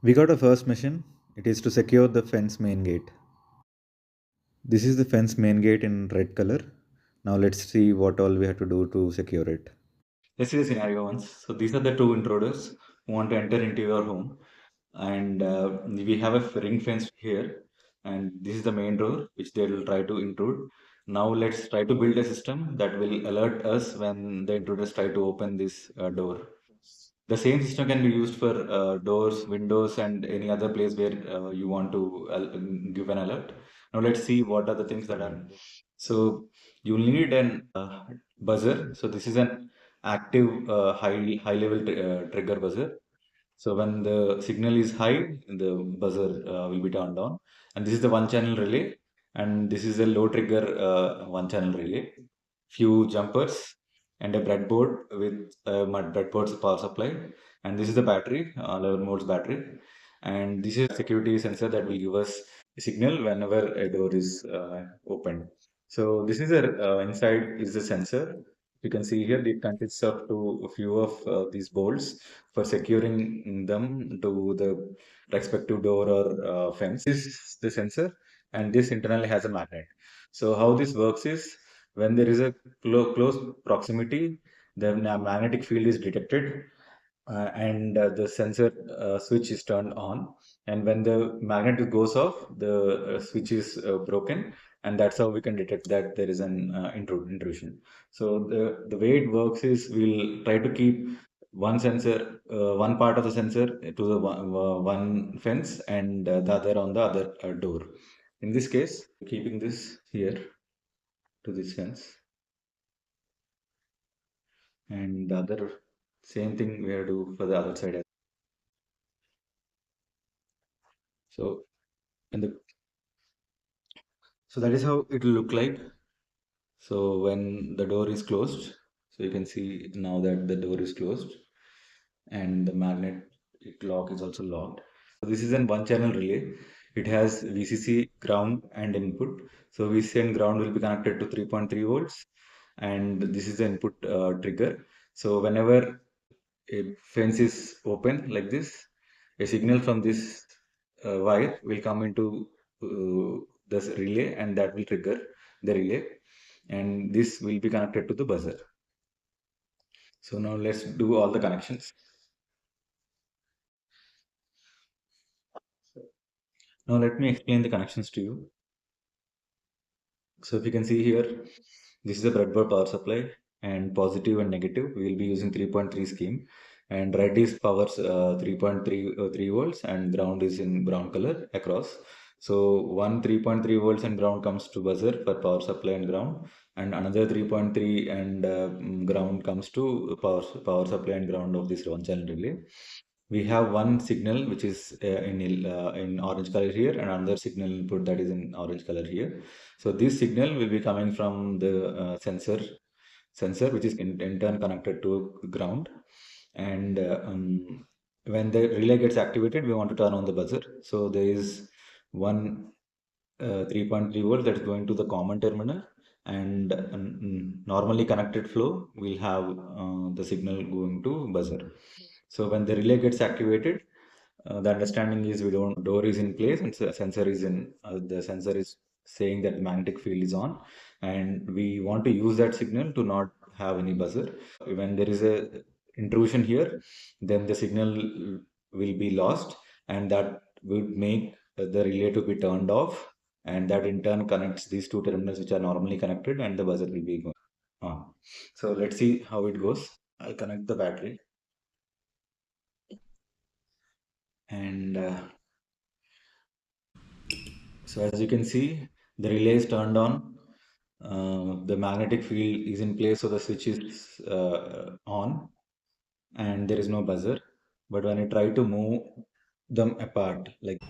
We got a first mission. It is to secure the fence main gate. This is the fence main gate in red color. Now let's see what all we have to do to secure it. Let's see the scenario once. So these are the two intruders who want to enter into your home, and we have a ring fence here, and this is the main door which they will try to intrude. Now let's try to build a system that will alert us when the intruders try to open this door. The same system can be used for doors, windows, and any other place where you want to give an alert. Now let's see what are the things that are. So you'll need an buzzer. So this is an active high level trigger buzzer. So when the signal is high, the buzzer will be turned on. And this is the one channel relay, and this is a low trigger one channel relay. Few jumpers and a breadboard with breadboard's power supply. And this is the battery, 11 volts battery. And this is a security sensor that will give us a signal whenever a door is opened. So this is a inside is the sensor. You can see here it consists of a few of these bolts for securing them to the respective door or fence. This is the sensor, and this internally has a magnet. So how this works is when there is a close proximity, the magnetic field is detected, and the sensor switch is turned on. And when the magnet goes off, the switch is broken, and that's how we can detect that there is an intrusion. So the way it works is we'll try to keep one sensor, one part of the sensor to the one fence, and the other on the other door. In this case, keeping this here to this fence, and the other same thing we have to do for the other side. So and the so that is how it will look like. So when the door is closed, so you can see now that the door is closed and the magnetic lock is also locked. So this is an one channel relay. It has VCC, ground and input. So VCC and ground will be connected to 3.3 volts, and this is the input trigger. So whenever a fence is open like this, a signal from this wire will come into this relay, and that will trigger the relay, and this will be connected to the buzzer. So now let's do all the connections. Now let me explain the connections to you. So if you can see here, this is a breadboard power supply, and positive and negative we will be using 3.3 scheme, and red is power 3.3 volts, and ground is in brown color across. So one 3.3 volts and ground comes to buzzer for power supply and ground, and another 3.3 and ground comes to power supply and ground of this one channel relay. We have one signal which is in orange color here, and another signal input that is in orange color here. So this signal will be coming from the sensor which is in turn connected to ground. And when the relay gets activated, we want to turn on the buzzer. So there is one 3.3 volt that is going to the common terminal, and normally connected flow will have the signal going to buzzer. So when the relay gets activated, the understanding is we don't door is in place, and sensor is in the sensor is saying that magnetic field is on, and we want to use that signal to not have any buzzer. When there is a intrusion here, then the signal will be lost, and that would make the relay to be turned off, and that in turn connects these two terminals which are normally connected, and the buzzer will be going on. So let's see how it goes. I'll connect the battery, and so as you can see, the relay is turned on. The magnetic field is in place, so the switch is on, and there is no buzzer. But when I try to move them apart, like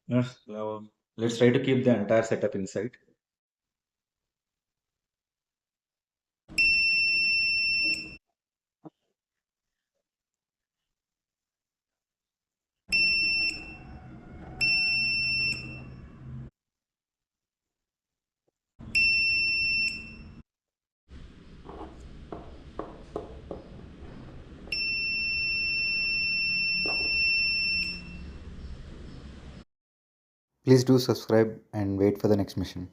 yes, now let's try to keep the entire setup inside. Please do subscribe and wait for the next mission.